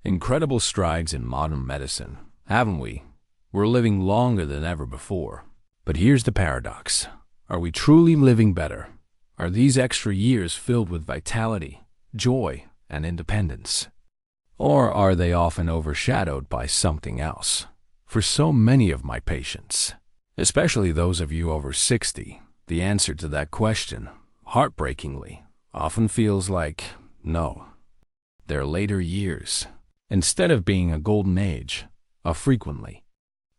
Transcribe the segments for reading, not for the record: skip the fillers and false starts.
Incredible strides in modern medicine, haven't we? We're living longer than ever before. But here's the paradox. Are we truly living better? Are these extra years filled with vitality, joy, and independence? Or are they often overshadowed by something else? For so many of my patients, especially those of you over 60, the answer to that question, heartbreakingly, often feels like no. Their later years, instead of being a golden age, are frequently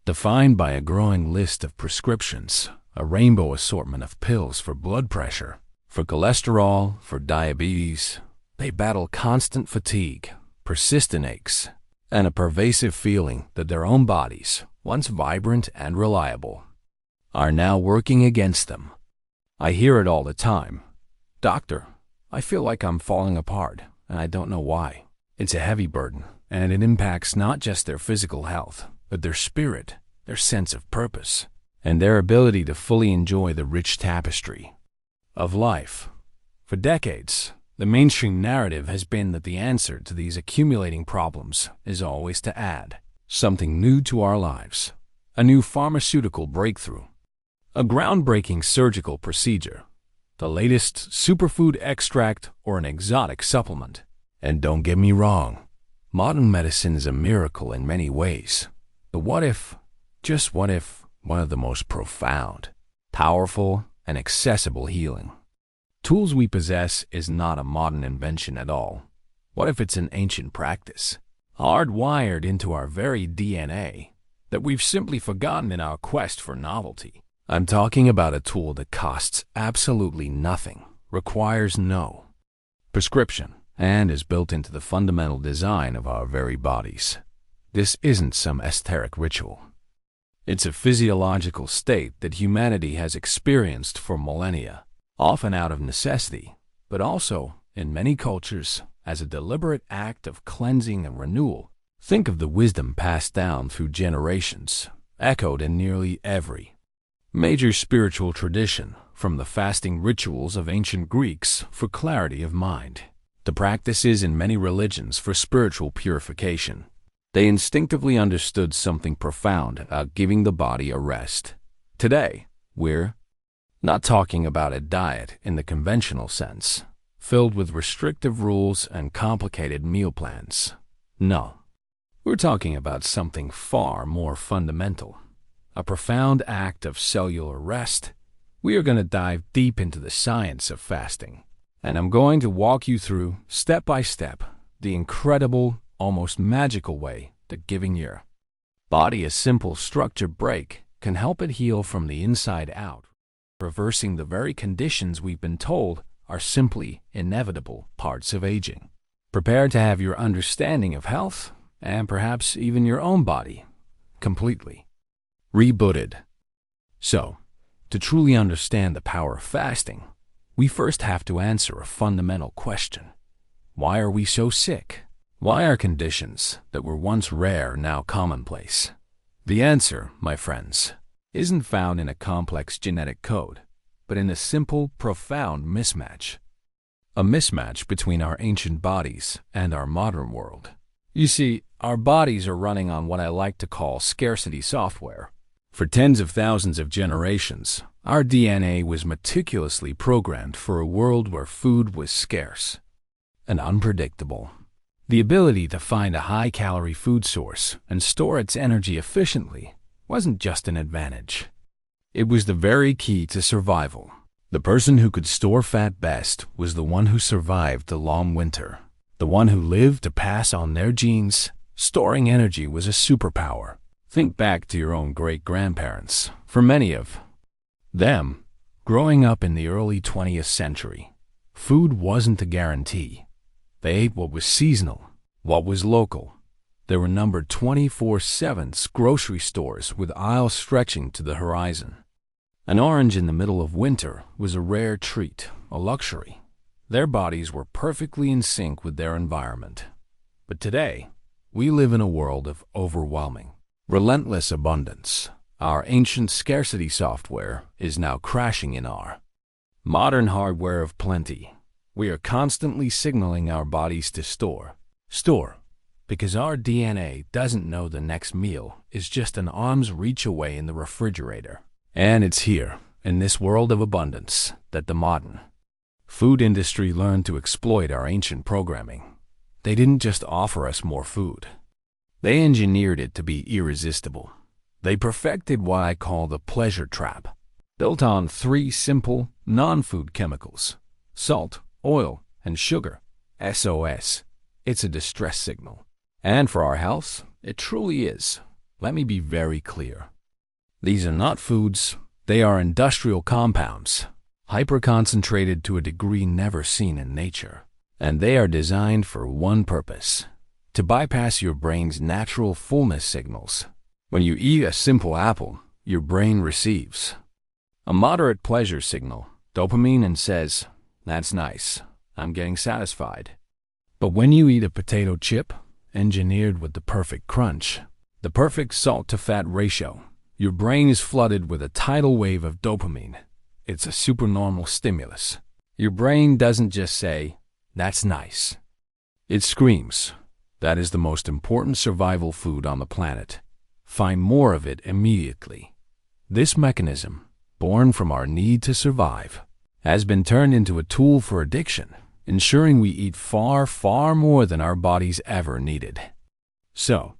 defined by a growing list of prescriptions, a rainbow assortment of pills for blood pressure, for cholesterol, for diabetes. They battle constant fatigue, persistent aches, and a pervasive feeling that their own bodies, once vibrant and reliable, are now working against them. I hear it all the time. Doctor, I feel like I'm falling apart, and I don't know why. It's a heavy burden, and it impacts not just their physical health, but their spirit, their sense of purpose, and their ability to fully enjoy the rich tapestry of life. For decades, the mainstream narrative has been that the answer to these accumulating problems is always to add something new to our lives, a new pharmaceutical breakthrough, a groundbreaking surgical procedure, the latest superfood extract, or an exotic supplement. And don't get me wrong, modern medicine is a miracle in many ways. But what if, just what if, one of the most profound, powerful, and accessible healing tools we possess is not a modern invention at all? What if it's an ancient practice, hardwired into our very DNA, that we've simply forgotten in our quest for novelty? I'm talking about a tool that costs absolutely nothing, requires no prescription, and is built into the fundamental design of our very bodies. This isn't some esoteric ritual. It's a physiological state that humanity has experienced for millennia, often out of necessity, but also, in many cultures, as a deliberate act of cleansing and renewal. Think of the wisdom passed down through generations, echoed in nearly every major spiritual tradition, from the fasting rituals of ancient Greeks for clarity of mind, to practices in many religions for spiritual purification. They instinctively understood something profound about giving the body a rest. Today, we're not talking about a diet in the conventional sense, filled with restrictive rules and complicated meal plans. No, we're talking about something far more fundamental, a profound act of cellular rest. We are going to dive deep into the science of fasting, and I'm going to walk you through, step by step, the incredible, almost magical way that giving your body a simple structured break can help it heal from the inside out, reversing the very conditions we've been told are simply inevitable parts of aging. Prepare to have your understanding of health, and perhaps even your own body, completely rebooted. So, to truly understand the power of fasting, we first have to answer a fundamental question. Why are we so sick? Why are conditions that were once rare now commonplace? The answer, my friends, isn't found in a complex genetic code, but in a simple, profound mismatch. A mismatch between our ancient bodies and our modern world. You see, our bodies are running on what I like to call scarcity software. For tens of thousands of generations, our DNA was meticulously programmed for a world where food was scarce and unpredictable. The ability to find a high-calorie food source and store its energy efficiently wasn't just an advantage. It was the very key to survival. The person who could store fat best was the one who survived the long winter, the one who lived to pass on their genes. Storing energy was a superpower. Think back to your own great-grandparents. For many of them, growing up in the early 20th century, food wasn't a guarantee. They ate what was seasonal, what was local. There were numbered 24/7 grocery stores with aisles stretching to the horizon. An orange in the middle of winter was a rare treat, a luxury. Their bodies were perfectly in sync with their environment. But today, we live in a world of overwhelming, relentless abundance. Our ancient scarcity software is now crashing in our modern hardware of plenty. We are constantly signaling our bodies to store, Because our DNA doesn't know the next meal is just an arm's reach away in the refrigerator. And it's here, in this world of abundance, that the modern food industry learned to exploit our ancient programming. They didn't just offer us more food. They engineered it to be irresistible. They perfected what I call the pleasure trap, built on three simple, non-food chemicals: salt, oil, and sugar. SOS. It's a distress signal. And for our health, it truly is. Let me be very clear. These are not foods. They are industrial compounds, hyper-concentrated to a degree never seen in nature. And they are designed for one purpose: to bypass your brain's natural fullness signals. When you eat a simple apple, your brain receives a moderate pleasure signal, dopamine, and says, "That's nice. I'm getting satisfied." But when you eat a potato chip, engineered with the perfect crunch, the perfect salt-to-fat ratio, your brain is flooded with a tidal wave of dopamine. It's a supernormal stimulus. Your brain doesn't just say, "That's nice." It screams, "That is the most important survival food on the planet. Find more of it immediately." This mechanism, born from our need to survive, has been turned into a tool for addiction, ensuring we eat far, far more than our bodies ever needed. So,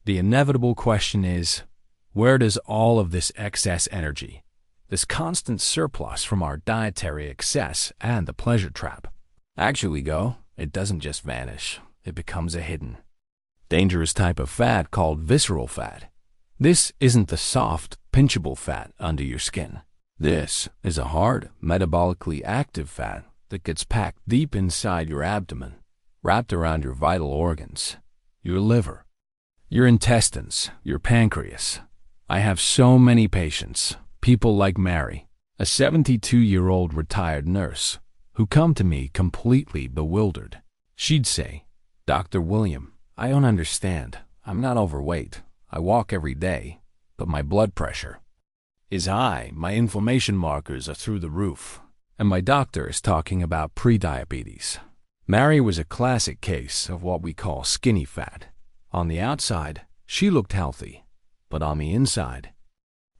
the inevitable question is, where does all of this excess energy, this constant surplus from our dietary excess and the pleasure trap, actually go? It doesn't just vanish. It becomes a hidden, dangerous type of fat called visceral fat. This isn't the soft, pinchable fat under your skin. This is a hard, metabolically active fat that gets packed deep inside your abdomen, wrapped around your vital organs, your liver, your intestines, your pancreas. I have so many patients, people like Mary, a 72-year-old retired nurse, who come to me completely bewildered. She'd say, "Dr. William, I don't understand. I'm not overweight. I walk every day, but my blood pressure is high, my inflammation markers are through the roof, and my doctor is talking about prediabetes." Mary was a classic case of what we call skinny fat. On the outside, she looked healthy, but on the inside,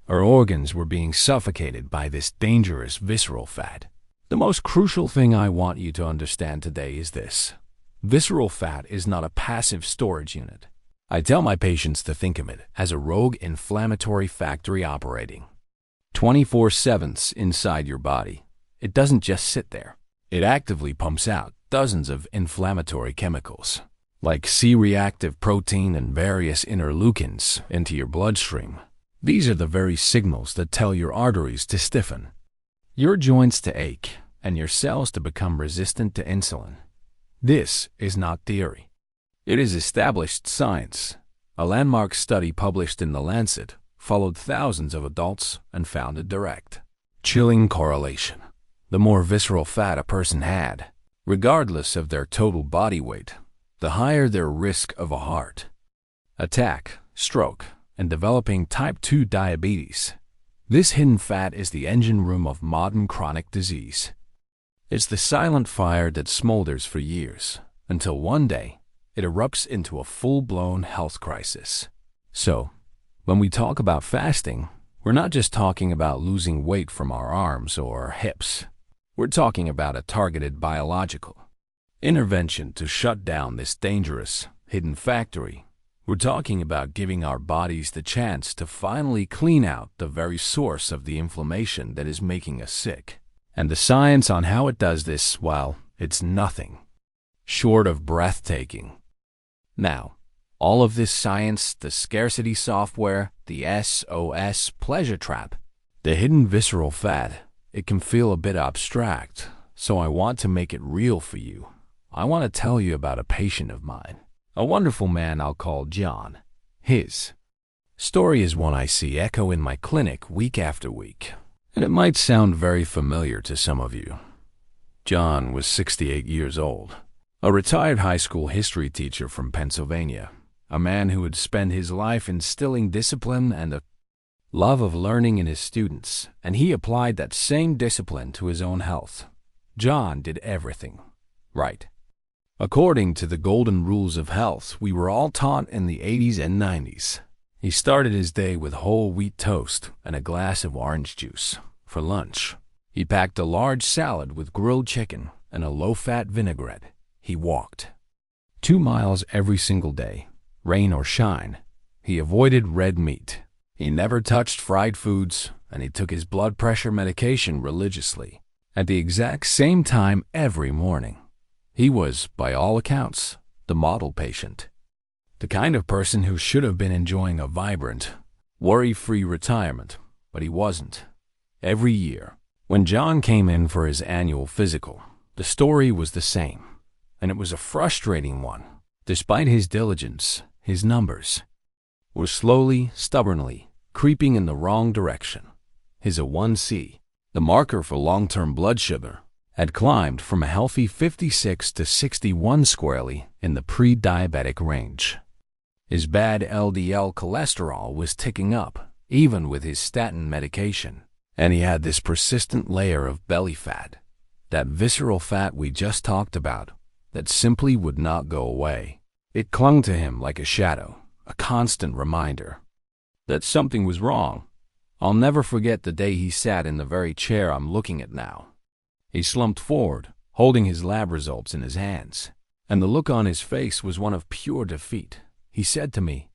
her organs were being suffocated by this dangerous visceral fat. The most crucial thing I want you to understand today is this: visceral fat is not a passive storage unit. I tell my patients to think of it as a rogue inflammatory factory operating 24/7 inside your body. It doesn't just sit there. It actively pumps out dozens of inflammatory chemicals, like C-reactive protein and various interleukins, into your bloodstream. These are the very signals that tell your arteries to stiffen, your joints to ache, and your cells to become resistant to insulin. This is not theory. It is established science. A landmark study published in The Lancet followed thousands of adults and found a direct, chilling correlation. The more visceral fat a person had, regardless of their total body weight, the higher their risk of a heart attack, stroke, and developing type 2 diabetes. This hidden fat is the engine room of modern chronic disease. It's the silent fire that smolders for years, until one day it erupts into a full-blown health crisis. So, when we talk about fasting, we're not just talking about losing weight from our arms or hips. We're talking about a targeted biological intervention to shut down this dangerous, hidden factory. We're talking about giving our bodies the chance to finally clean out the very source of the inflammation that is making us sick. And the science on how it does this, well, it's nothing short of breathtaking. Now, all of this science, the scarcity software, the SOS pleasure trap, the hidden visceral fat, it can feel a bit abstract, so I want to make it real for you. I want to tell you about a patient of mine, a wonderful man I'll call John. His story is one I see echo in my clinic week after week, and it might sound very familiar to some of you. John was 68 years old, a retired high school history teacher from Pennsylvania, a man who had spent his life instilling discipline and a love of learning in his students, and he applied that same discipline to his own health. John did everything right. According to the golden rules of health we were all taught in the 80s and 90s. He started his day with whole wheat toast and a glass of orange juice. For lunch, he packed a large salad with grilled chicken and a low-fat vinaigrette. He walked 2 miles every single day, rain or shine. He avoided red meat. He never touched fried foods, and he took his blood pressure medication religiously at the exact same time every morning. He was, by all accounts, the model patient. The kind of person who should have been enjoying a vibrant, worry-free retirement, but he wasn't. Every year, when John came in for his annual physical, the story was the same, and it was a frustrating one. Despite his diligence, his numbers were slowly, stubbornly creeping in the wrong direction. His A1C, the marker for long-term blood sugar, had climbed from a healthy 56 to 61 squarely in the pre-diabetic range. His bad LDL cholesterol was ticking up, even with his statin medication. And he had this persistent layer of belly fat, that visceral fat we just talked about, that simply would not go away. It clung to him like a shadow, a constant reminder that something was wrong. I'll never forget the day he sat in the very chair I'm looking at now. He slumped forward, holding his lab results in his hands, and the look on his face was one of pure defeat. He said to me,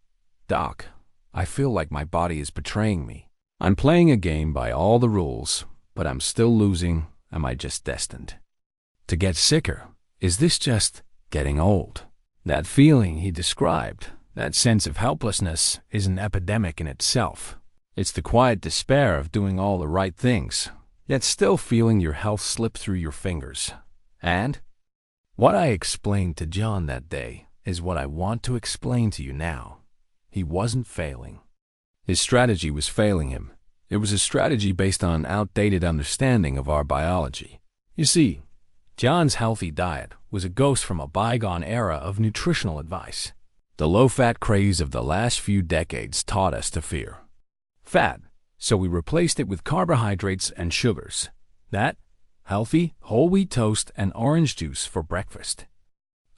"Doc, I feel like my body is betraying me. I'm playing a game by all the rules, but I'm still losing. Am I just destined to get sicker? Is this just getting old?" That feeling he described, that sense of helplessness, is an epidemic in itself. It's the quiet despair of doing all the right things, yet still feeling your health slip through your fingers. And what I explained to John that day is what I want to explain to you now. He wasn't failing. His strategy was failing him. It was a strategy based on outdated understanding of our biology. You see, John's healthy diet was a ghost from a bygone era of nutritional advice. The low-fat craze of the last few decades taught us to fear fat, so we replaced it with carbohydrates and sugars. That healthy, whole wheat toast and orange juice for breakfast.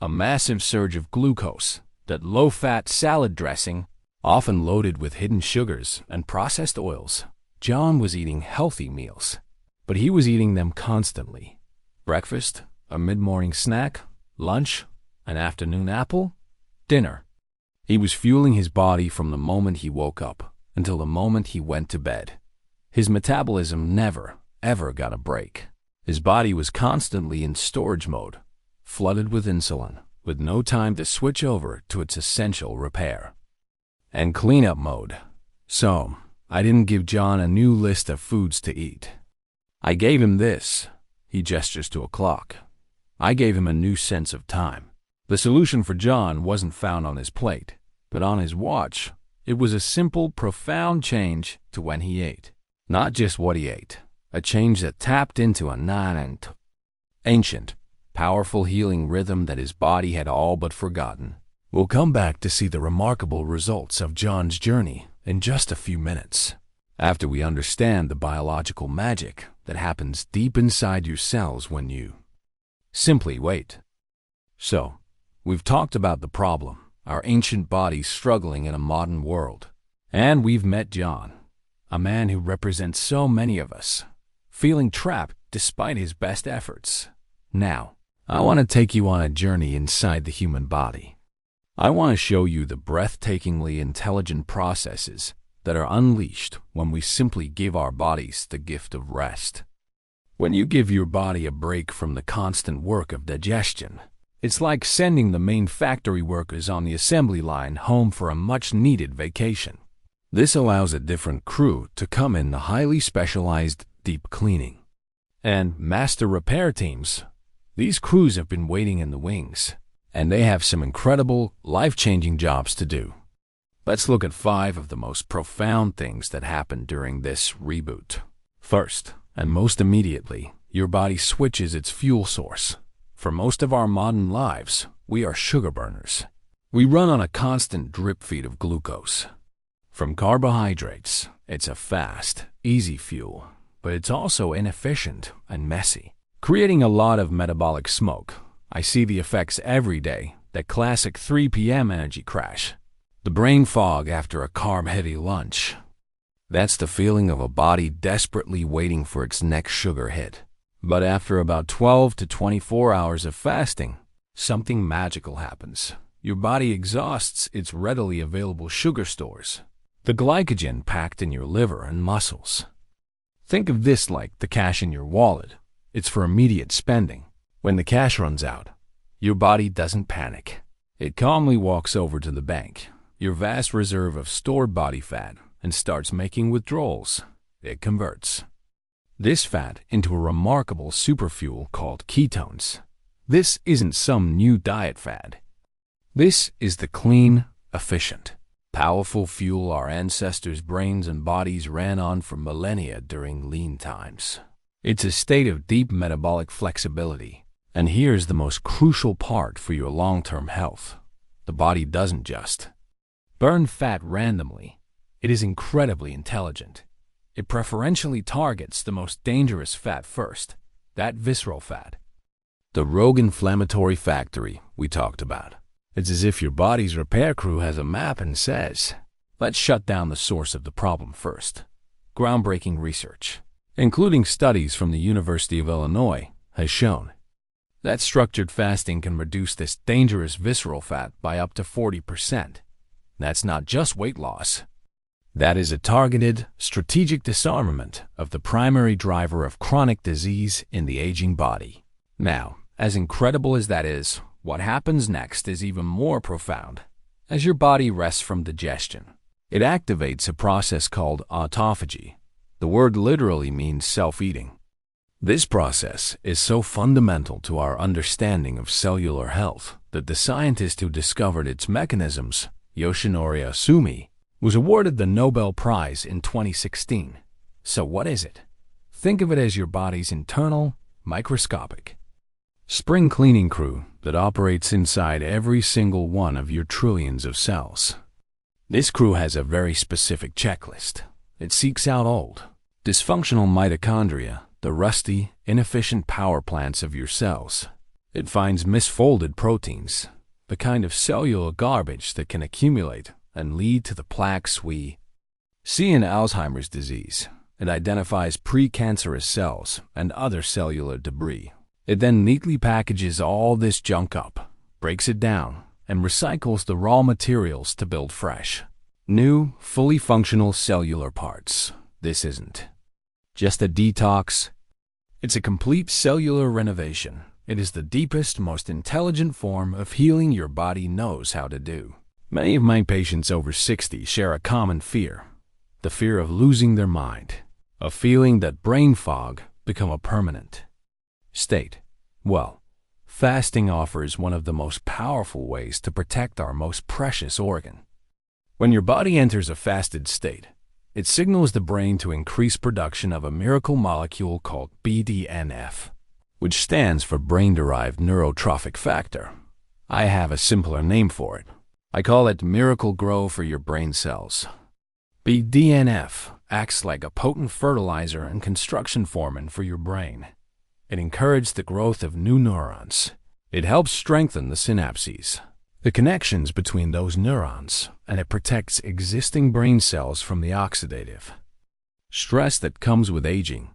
A massive surge of glucose, that low-fat salad dressing, often loaded with hidden sugars and processed oils. John was eating healthy meals, but he was eating them constantly. Breakfast, a mid-morning snack, lunch, an afternoon apple, dinner. He was fueling his body from the moment he woke up until the moment he went to bed. His metabolism never, ever got a break. His body was constantly in storage mode, flooded with insulin, with no time to switch over to its essential repair and cleanup mode. So, I didn't give John a new list of foods to eat. I gave him this. He gestures to a clock. I gave him a new sense of time. The solution for John wasn't found on his plate, but on his watch. It was a simple, profound change to when he ate. Not just what he ate, a change that tapped into a ancient, powerful healing rhythm that his body had all but forgotten. We'll come back to see the remarkable results of John's journey in just a few minutes, after we understand the biological magic that happens deep inside your cells when you simply wait. So, we've talked about the problem, our ancient bodies struggling in a modern world. And we've met John, a man who represents so many of us, feeling trapped despite his best efforts. Now, I want to take you on a journey inside the human body. I want to show you the breathtakingly intelligent processes that are unleashed when we simply give our bodies the gift of rest. When you give your body a break from the constant work of digestion, it's like sending the main factory workers on the assembly line home for a much-needed vacation. This allows a different crew to come in the highly specialized deep cleaning and master repair teams. These crews have been waiting in the wings, and they have some incredible, life-changing jobs to do. Let's look at 5 of the most profound things that happen during this reboot. First, and most immediately, your body switches its fuel source. For most of our modern lives, we are sugar burners. We run on a constant drip feed of glucose. From carbohydrates, it's a fast, easy fuel, but it's also inefficient and messy, creating a lot of metabolic smoke. I see the effects every day, that classic 3 p.m. energy crash. The brain fog after a carb-heavy lunch. That's the feeling of a body desperately waiting for its next sugar hit. But after about 12 to 24 hours of fasting, something magical happens. Your body exhausts its readily available sugar stores, the glycogen packed in your liver and muscles. Think of this like the cash in your wallet. It's for immediate spending. When the cash runs out, your body doesn't panic. It calmly walks over to the bank, your vast reserve of stored body fat, and starts making withdrawals. It converts this fat into a remarkable superfuel called ketones. This isn't some new diet fad. This is the clean, efficient, powerful fuel our ancestors' brains and bodies ran on for millennia during lean times. It's a state of deep metabolic flexibility. And here's the most crucial part for your long-term health. The body doesn't just burn fat randomly. It is incredibly intelligent. It preferentially targets the most dangerous fat first, that visceral fat. The rogue inflammatory factory we talked about. It's as if your body's repair crew has a map and says, let's shut down the source of the problem first. Groundbreaking research, including studies from the University of Illinois, has shown that structured fasting can reduce this dangerous visceral fat by up to 40%. That's not just weight loss. That is a targeted, strategic disarmament of the primary driver of chronic disease in the aging body. Now, as incredible as that is, what happens next is even more profound. As your body rests from digestion, it activates a process called autophagy. The word literally means self-eating. This process is so fundamental to our understanding of cellular health that the scientist who discovered its mechanisms, Yoshinori Asumi, was awarded the Nobel Prize in 2016. So what is it? Think of it as your body's internal, microscopic spring cleaning crew that operates inside every single one of your trillions of cells. This crew has a very specific checklist. It seeks out old, dysfunctional mitochondria, the rusty, inefficient power plants of your cells. It finds misfolded proteins, the kind of cellular garbage that can accumulate and lead to the plaques we see in Alzheimer's disease. It identifies precancerous cells and other cellular debris. It then neatly packages all this junk up, breaks it down, and recycles the raw materials to build fresh, new, fully functional cellular parts. This isn't just a detox. It's a complete cellular renovation. It is the deepest, most intelligent form of healing your body knows how to do. Many of my patients over 60 share a common fear, the fear of losing their mind, a feeling that brain fog become a permanent state. Well, fasting offers one of the most powerful ways to protect our most precious organ. When your body enters a fasted state, it signals the brain to increase production of a miracle molecule called BDNF, which stands for brain-derived neurotrophic factor. I have a simpler name for it. I call it Miracle-Gro for your brain cells. BDNF acts like a potent fertilizer and construction foreman for your brain. It encourages the growth of new neurons. It helps strengthen the synapses, the connections between those neurons, and it protects existing brain cells from the oxidative stress that comes with aging.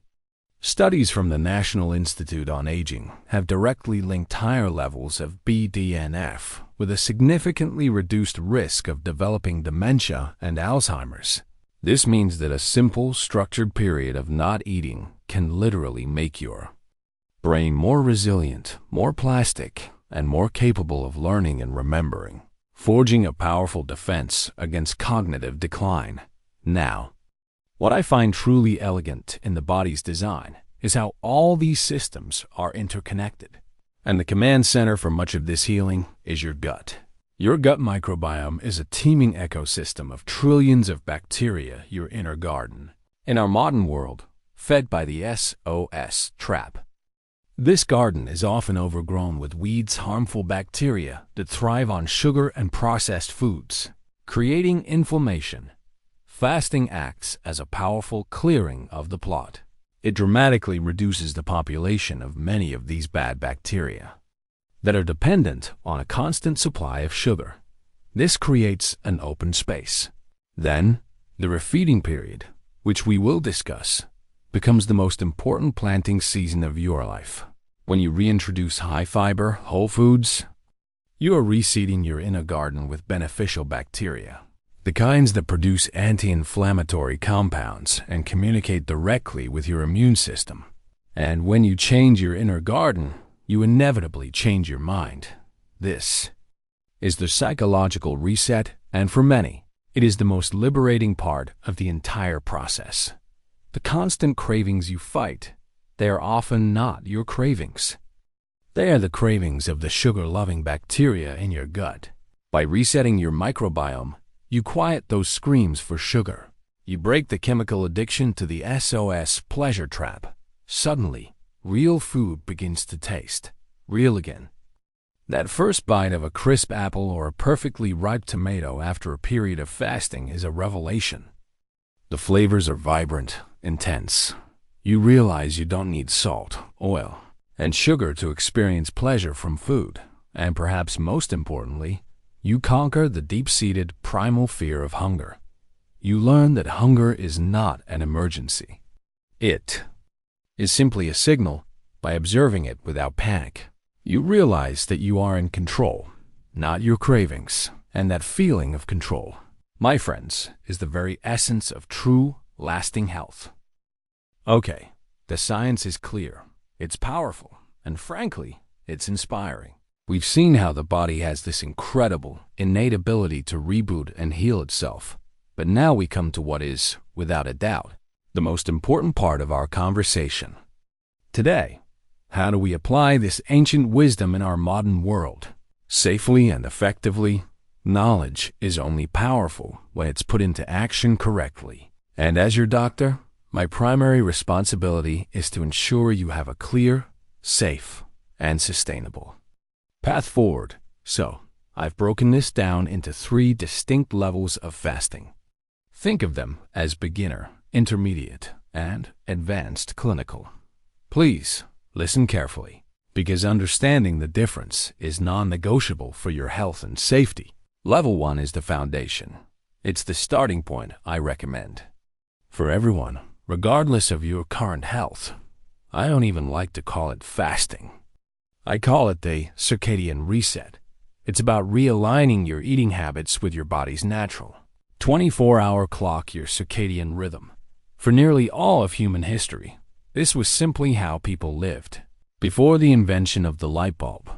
Studies from the National Institute on Aging have directly linked higher levels of BDNF with a significantly reduced risk of developing dementia and Alzheimer's. This means that a simple, structured period of not eating can literally make your brain more resilient, more plastic, and more capable of learning and remembering, forging a powerful defense against cognitive decline. Now, what I find truly elegant in the body's design is how all these systems are interconnected. And the command center for much of this healing is your gut. Your gut microbiome is a teeming ecosystem of trillions of bacteria, your inner garden. In our modern world, fed by the SOS trap, this garden is often overgrown with weeds, harmful bacteria that thrive on sugar and processed foods, creating inflammation. Fasting acts as a powerful clearing of the plot. It dramatically reduces the population of many of these bad bacteria. that are dependent on a constant supply of sugar. This creates an open space. Then, the refeeding period, which we will discuss, becomes the most important planting season of your life. When you reintroduce high-fiber, whole foods, you are reseeding your inner garden with beneficial bacteria, the kinds that produce anti-inflammatory compounds and communicate directly with your immune system. And when you change your inner garden, you inevitably change your mind. This is the psychological reset, and for many, it is the most liberating part of the entire process. The constant cravings you fight, they are often not your cravings. They are the cravings of the sugar-loving bacteria in your gut. By resetting your microbiome, you quiet those screams for sugar. You break the chemical addiction to the SOS pleasure trap. Suddenly, real food begins to taste real again. That first bite of a crisp apple or a perfectly ripe tomato after a period of fasting is a revelation. The flavors are vibrant, intense. You realize you don't need salt, oil, and sugar to experience pleasure from food. And perhaps most importantly, you conquer the deep-seated primal fear of hunger. You learn that hunger is not an emergency. It is simply a signal. By observing it without panic, you realize that you are in control, not your cravings, and that feeling of control, my friends, is the very essence of true, lasting health. Okay, the science is clear, it's powerful, and frankly, it's inspiring. We've seen how the body has this incredible, innate ability to reboot and heal itself. But now we come to what is, without a doubt, the most important part of our conversation. Today, how do we apply this ancient wisdom in our modern world? Safely and effectively, knowledge is only powerful when it's put into action correctly. And as your doctor, my primary responsibility is to ensure you have a clear, safe, and sustainable path forward. So, I've broken this down into 3 distinct levels of fasting. Think of them as beginner, intermediate, and advanced clinical. Please, listen carefully, because understanding the difference is non-negotiable for your health and safety. Level 1 is the foundation. It's the starting point I recommend for everyone, regardless of your current health. I don't even like to call it fasting. I call it the circadian reset. It's about realigning your eating habits with your body's natural 24-hour clock, your circadian rhythm. For nearly all of human history, this was simply how people lived. Before the invention of the light bulb,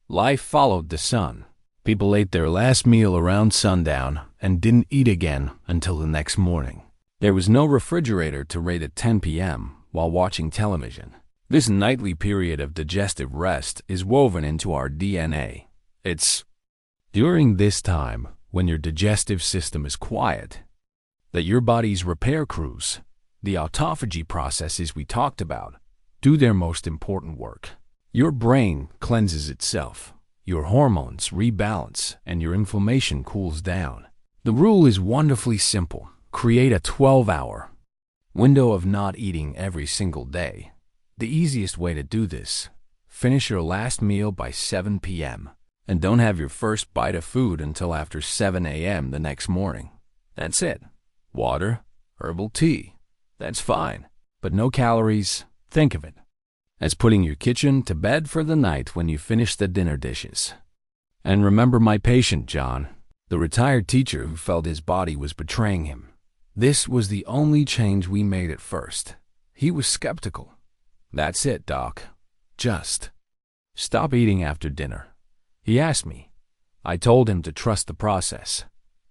life followed the sun. People ate their last meal around sundown and didn't eat again until the next morning. There was no refrigerator to raid at 10 p.m. while watching television. This nightly period of digestive rest is woven into our DNA. It's during this time, when your digestive system is quiet, that your body's repair crews, the autophagy processes we talked about, do their most important work. Your brain cleanses itself, your hormones rebalance, and your inflammation cools down. The rule is wonderfully simple. Create a 12-hour window of not eating every single day. The easiest way to do this: finish your last meal by 7 p.m. and don't have your first bite of food until after 7 a.m. the next morning. That's it. Water, herbal tea, that's fine. But no calories. Think of it as putting your kitchen to bed for the night when you finish the dinner dishes. And remember my patient John, the retired teacher who felt his body was betraying him. This was the only change we made at first. He was skeptical. That's it, Doc. Just stop eating after dinner. He asked me. I told him to trust the process.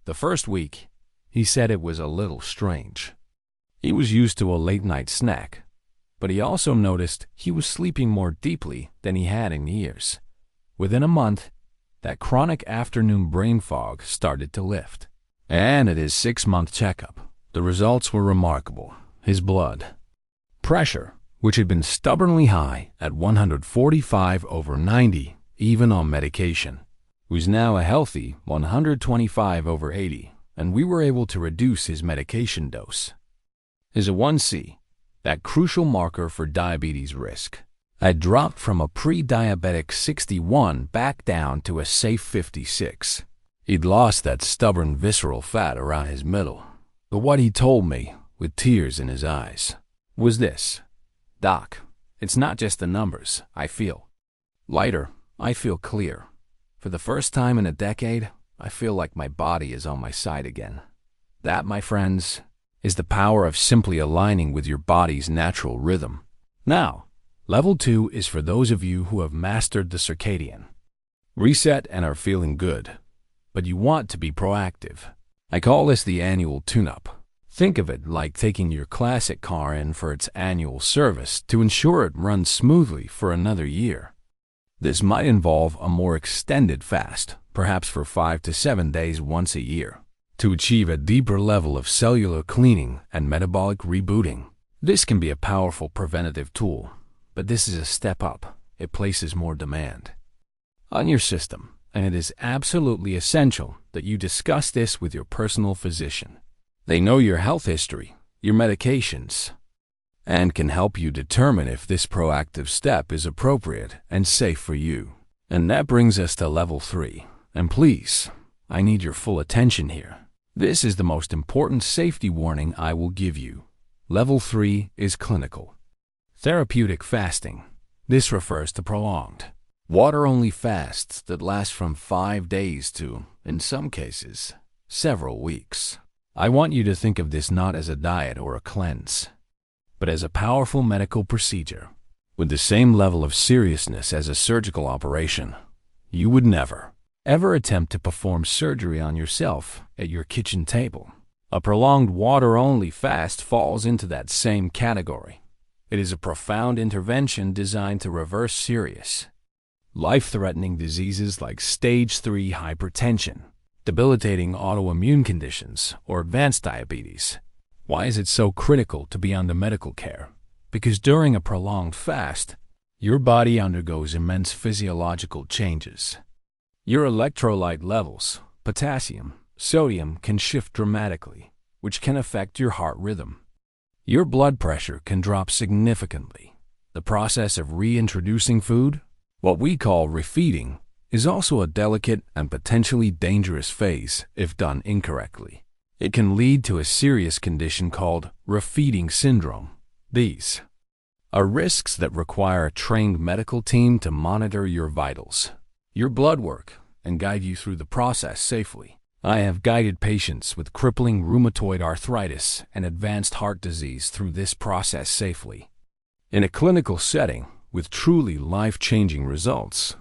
The first week, he said it was a little strange. He was used to a late-night snack, but he also noticed he was sleeping more deeply than he had in years. Within a month, that chronic afternoon brain fog started to lift. And at his 6-month checkup, the results were remarkable. His blood pressure, which had been stubbornly high at 145/90, even on medication, was now a healthy 125/80, and we were able to reduce his medication dose. His A1C, that crucial marker for diabetes risk, I dropped from a pre-diabetic 61 back down to a safe 56. He'd lost that stubborn visceral fat around his middle. But what he told me, with tears in his eyes, was this: "Doc, it's not just the numbers. I feel lighter. I feel clear. For the first time in a decade, I feel like my body is on my side again." That, my friends, is the power of simply aligning with your body's natural rhythm. Now, level 2 is for those of you who have mastered the circadian reset and are feeling good, but you want to be proactive. I call this the annual tune-up. Think of it like taking your classic car in for its annual service to ensure it runs smoothly for another year. This might involve a more extended fast, perhaps for 5 to 7 days once a year, to achieve a deeper level of cellular cleaning and metabolic rebooting. This can be a powerful preventative tool, but this is a step up. It places more demand on your system, and it is absolutely essential that you discuss this with your personal physician. They know your health history, your medications, and can help you determine if this proactive step is appropriate and safe for you. And that brings us to level 3. And please, I need your full attention here. This is the most important safety warning I will give you. Level 3 is clinical. Therapeutic fasting. This refers to prolonged, water-only fasts that last from 5 days to, in some cases, several weeks. I want you to think of this not as a diet or a cleanse, but as a powerful medical procedure. With the same level of seriousness as a surgical operation, you would never, ever attempt to perform surgery on yourself at your kitchen table. A prolonged water-only fast falls into that same category. It is a profound intervention designed to reverse serious, life-threatening diseases like stage 3 hypertension, debilitating autoimmune conditions, or advanced diabetes. Why is it so critical to be under medical care? Because during a prolonged fast, your body undergoes immense physiological changes. Your electrolyte levels, potassium, sodium, can shift dramatically, which can affect your heart rhythm. Your blood pressure can drop significantly. The process of reintroducing food, what we call refeeding, is also a delicate and potentially dangerous phase if done incorrectly. It can lead to a serious condition called refeeding syndrome. These are risks that require a trained medical team to monitor your vitals, your blood work, and guide you through the process safely. I have guided patients with crippling rheumatoid arthritis and advanced heart disease through this process safely, in a clinical setting with truly life-changing results.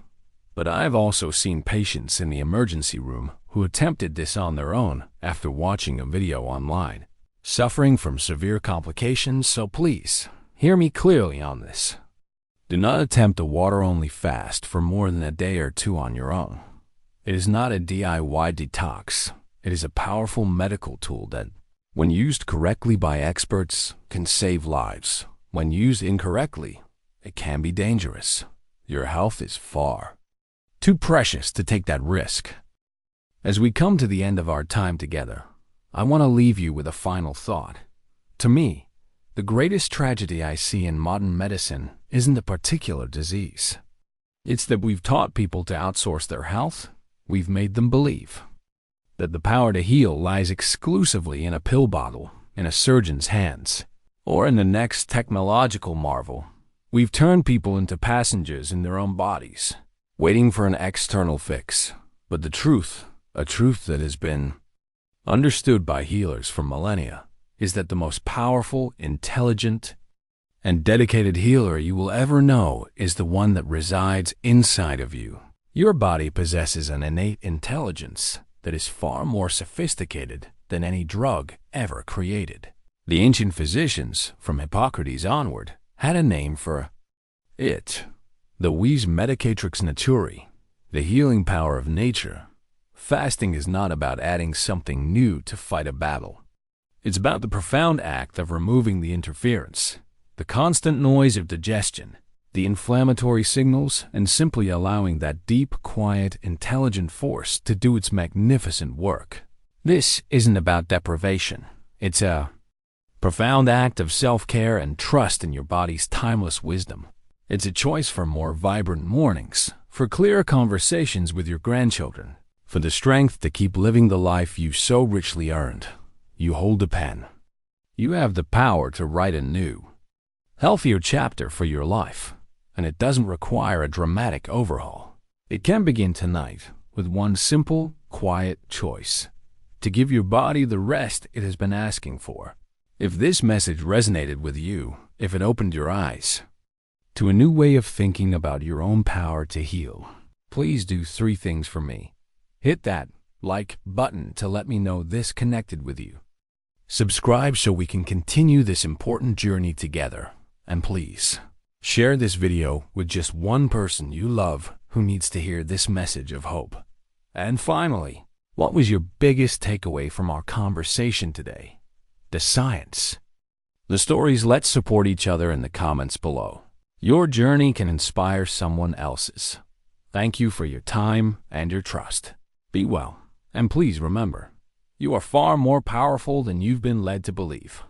But I've also seen patients in the emergency room who attempted this on their own after watching a video online, suffering from severe complications. So please, hear me clearly on this. Do not attempt a water-only fast for more than a day or two on your own. It is not a DIY detox. It is a powerful medical tool that, when used correctly by experts, can save lives. When used incorrectly, it can be dangerous. Your health is far too precious to take that risk. As we come to the end of our time together, I want to leave you with a final thought. To me, the greatest tragedy I see in modern medicine isn't a particular disease. It's that we've taught people to outsource their health. We've made them believe that the power to heal lies exclusively in a pill bottle, in a surgeon's hands, or in the next technological marvel. We've turned people into passengers in their own bodies, waiting for an external fix. But the truth, a truth that has been understood by healers for millennia, is that the most powerful, intelligent, and dedicated healer you will ever know is the one that resides inside of you. Your body possesses an innate intelligence that is far more sophisticated than any drug ever created. The ancient physicians, from Hippocrates onward, had a name for it: the vis medicatrix naturae, the healing power of nature. Fasting is not about adding something new to fight a battle. It's about the profound act of removing the interference, the constant noise of digestion, the inflammatory signals, and simply allowing that deep, quiet, intelligent force to do its magnificent work. This isn't about deprivation. It's a profound act of self-care and trust in your body's timeless wisdom. It's a choice for more vibrant mornings, for clearer conversations with your grandchildren, for the strength to keep living the life you so richly earned. You hold a pen. You have the power to write a new, healthier chapter for your life, and it doesn't require a dramatic overhaul. It can begin tonight with one simple, quiet choice: to give your body the rest it has been asking for. If this message resonated with you, if it opened your eyes to a new way of thinking about your own power to heal, please do 3 things for me. Hit that like button to let me know this connected with you. Subscribe so we can continue this important journey together. And please, share this video with just one person you love who needs to hear this message of hope. And finally, what was your biggest takeaway from our conversation today? The science, the stories. Let's support each other in the comments below. Your journey can inspire someone else's. Thank you for your time and your trust. Be well, and please remember, you are far more powerful than you've been led to believe.